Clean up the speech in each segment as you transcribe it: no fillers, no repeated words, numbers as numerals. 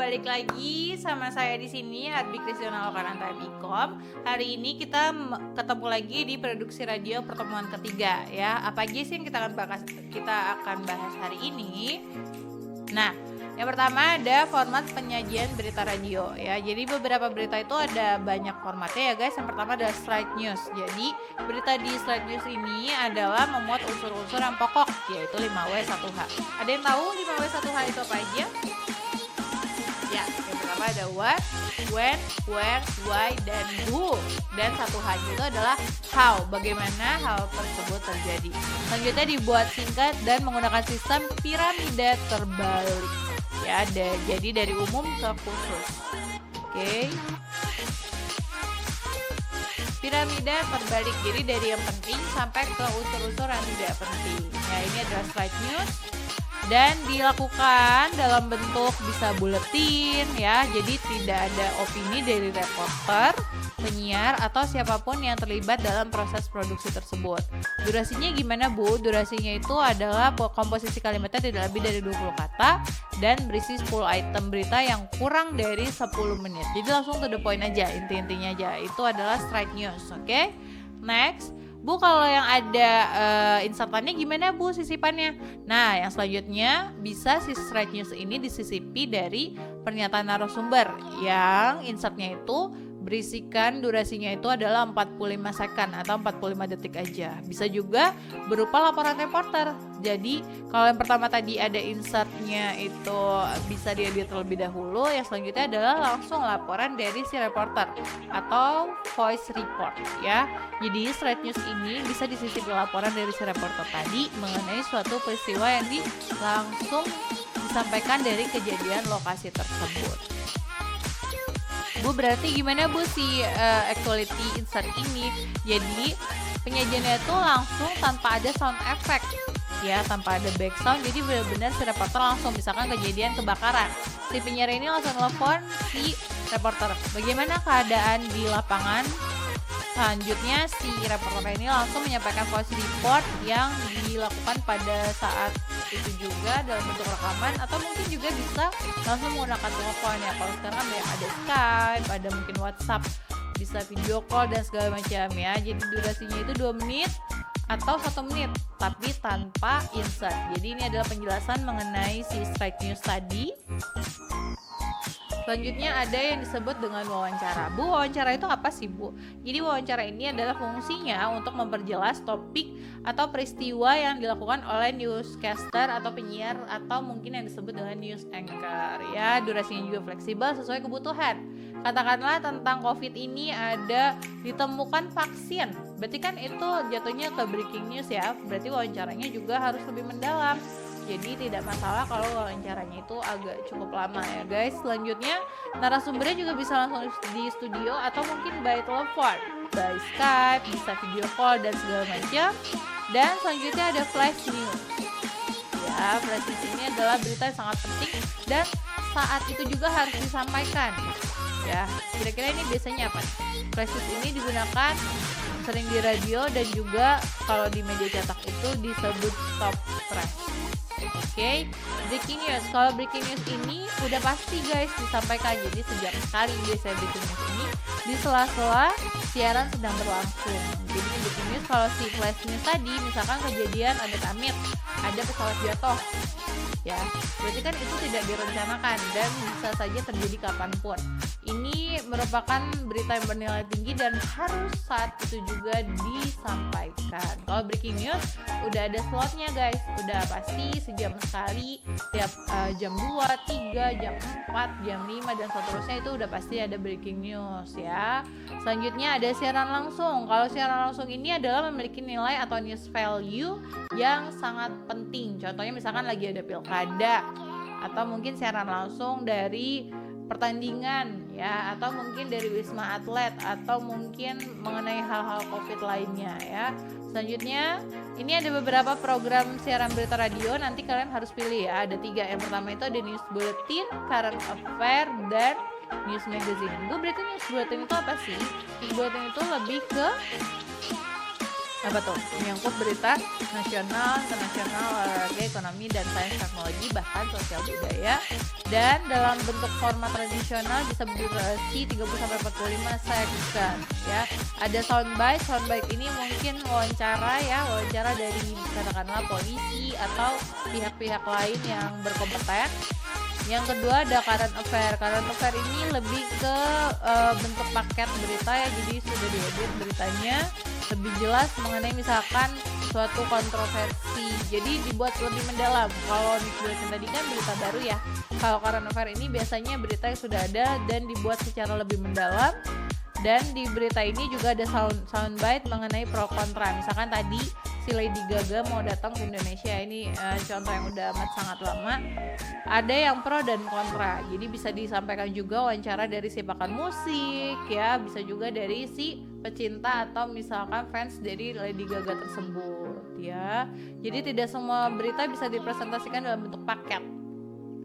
balik lagi sama saya di sini Harbi Kristina Lokananta Mikom. Hari ini kita ketemu lagi di produksi radio pertemuan ketiga ya. Apa aja sih yang kita akan bahas hari ini? Nah, yang pertama ada format penyajian berita radio ya. Jadi beberapa berita itu ada banyak formatnya ya guys. Yang pertama adalah slide news. Jadi berita di slide news ini adalah memuat unsur-unsur yang pokok, yaitu 5W1H. Ada yang tahu 5W1H itu apa aja? Ya, yang pertama ada what, when, where, why, dan who. Dan satu H-nya itu adalah how, bagaimana hal tersebut terjadi. Selanjutnya dibuat singkat dan menggunakan sistem piramida terbalik. Ya, jadi dari umum ke khusus. Oke. Piramida terbalik, jadi dari yang penting sampai ke unsur-unsur yang tidak penting. Ya, ini adalah slide news. Dan dilakukan dalam bentuk bisa buletin ya, jadi tidak ada opini dari reporter, penyiar, atau siapapun yang terlibat dalam proses produksi tersebut. Durasinya gimana Bu? Durasinya itu adalah komposisi kalimatnya tidak lebih dari 20 kata dan berisi 10 item berita yang kurang dari 10 menit. Jadi langsung to the point aja, inti-intinya aja. Itu adalah straight news, oke? Next. Bu, kalau yang ada insertannya gimana Bu sisipannya? Nah, yang selanjutnya bisa si straight news ini disisipi dari pernyataan narasumber yang insertnya itu berisikan durasinya itu adalah 45 second atau 45 detik aja. Bisa juga berupa laporan reporter. Jadi kalau yang pertama tadi ada insertnya itu bisa diedit terlebih dahulu, yang selanjutnya adalah langsung laporan dari si reporter atau voice report ya. Jadi straight news ini bisa disisipi laporan dari si reporter tadi mengenai suatu peristiwa yang langsung disampaikan dari kejadian lokasi tersebut. Bu, berarti gimana Bu si actuality insert ini? Jadi penyajiannya itu langsung tanpa ada sound effect ya, tanpa ada background. Jadi benar-benar si reporter langsung, misalkan kejadian kebakaran, si penyiar ini langsung telepon si reporter, bagaimana keadaan di lapangan. Selanjutnya si reporter ini langsung menyampaikan voice report yang dilakukan pada saat itu juga dalam bentuk rekaman, atau mungkin juga bisa langsung menggunakan telepon ya. Kalau sekarang ada Skype, ada mungkin WhatsApp, bisa video call dan segala macam ya. Jadi durasinya itu 2 menit atau 1 menit tapi tanpa insert. Jadi ini adalah penjelasan mengenai si straight news tadi. Selanjutnya ada yang disebut dengan wawancara. Bu, wawancara itu apa sih Bu? Jadi wawancara ini adalah fungsinya untuk memperjelas topik atau peristiwa yang dilakukan oleh newscaster atau penyiar atau mungkin yang disebut dengan news anchor ya. Durasinya juga fleksibel sesuai kebutuhan. Katakanlah tentang COVID ini ada ditemukan vaksin. Berarti kan itu jatuhnya ke breaking news ya. Berarti wawancaranya juga harus lebih mendalam. Jadi tidak masalah kalau wawancaranya itu agak cukup lama ya guys. Selanjutnya narasumbernya juga bisa langsung di studio atau mungkin by telepon, by Skype, bisa video call dan segala macam. Dan selanjutnya ada flash news. Ya, flash news ini adalah berita yang sangat penting dan saat itu juga harus disampaikan. Ya, kira-kira ini biasanya apa? Flash news ini digunakan sering di radio dan juga kalau di media cetak itu disebut stop press. Oke, breaking news. Kalau breaking news ini udah pasti guys disampaikan. Jadi sejak sekali biasanya breaking news ini di sela-sela siaran sedang berlangsung. Jadi breaking news kalau si flash news tadi misalkan kejadian ada pesawat jatuh ya, berarti kan itu tidak direncanakan dan bisa saja terjadi kapanpun. Ini merupakan berita yang bernilai tinggi dan harus saat itu juga disampaikan. Kalau breaking news udah ada slotnya guys, udah pasti sejam sekali, tiap jam 2, 3, jam 4, jam 5 dan seterusnya itu udah pasti ada breaking news ya. Selanjutnya ada siaran langsung. Kalau siaran langsung ini adalah memiliki nilai atau news value yang sangat penting. Contohnya misalkan lagi ada pilkada atau mungkin siaran langsung dari pertandingan ya, atau mungkin dari Wisma Atlet, atau mungkin mengenai hal-hal COVID lainnya ya. Selanjutnya ini ada beberapa program siaran berita radio, nanti kalian harus pilih ya, ada 3. Yang pertama itu ada news bulletin, current affair, dan news magazine. Gue berarti news bulletin itu apa sih? News bulletin itu lebih ke Apa tuh? Menyangkut berita nasional, internasional, olahraga, ekonomi, dan sains teknologi, bahkan sosial budaya. Dan dalam bentuk format tradisional bisa berdurasi 30-45 second ya. Ada soundbite ini mungkin wawancara ya, wawancara dari katakanlah polisi atau pihak-pihak lain yang berkompeten. Yang kedua ada current affair ini lebih ke bentuk paket berita ya, jadi sudah diedit beritanya lebih jelas mengenai misalkan suatu kontroversi, jadi dibuat lebih mendalam. Kalau Newsbreaking tadi kan berita baru ya, kalau current affair ini biasanya berita yang sudah ada dan dibuat secara lebih mendalam. Dan di berita ini juga ada soundbite mengenai pro kontra. Misalkan tadi si Lady Gaga mau datang ke Indonesia, ini contoh yang udah amat sangat lama. Ada yang pro dan kontra. Jadi bisa disampaikan juga wawancara dari si pakar musik ya, bisa juga dari si pecinta atau misalkan fans dari Lady Gaga tersebut ya. Jadi tidak semua berita bisa dipresentasikan dalam bentuk paket,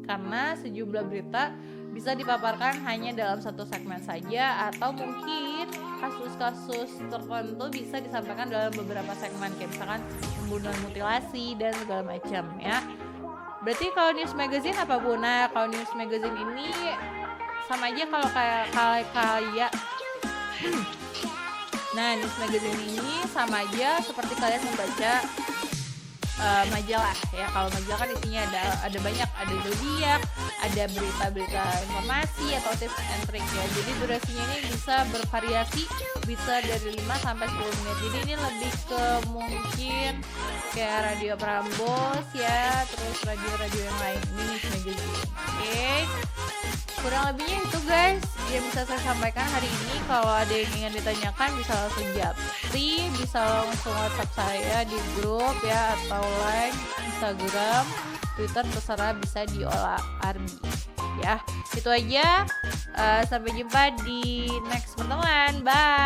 karena sejumlah berita bisa dipaparkan hanya dalam satu segmen saja, atau mungkin kasus-kasus tertentu bisa disampaikan dalam beberapa segmen, kayak misalkan pembunuhan, mutilasi, dan segala macam ya. Berarti kalau news magazine apa Bu? Nah, kalau news magazine ini sama aja kalau kayak nah, news magazine ini sama aja seperti kalian membaca majalah ya. Kalau majalah kan isinya ada banyak, ada zodiak, ada berita-berita informasi atau tips and trick ya. Jadi durasinya ini bisa bervariasi, bisa dari 5 sampai 10 menit. Jadi ini lebih ke mungkin kayak radio Prambors ya, terus radio-radio yang lain. Ini news magazine. Oke. Kurang lebihnya itu guys yang bisa saya sampaikan hari ini. Kalau ada yang ingin ditanyakan bisa langsung japri, bisa langsung WhatsApp saya di grup ya, atau like Instagram, Twitter, terserah, bisa diolah Arbi ya. Itu aja, sampai jumpa di next pertemuan, bye.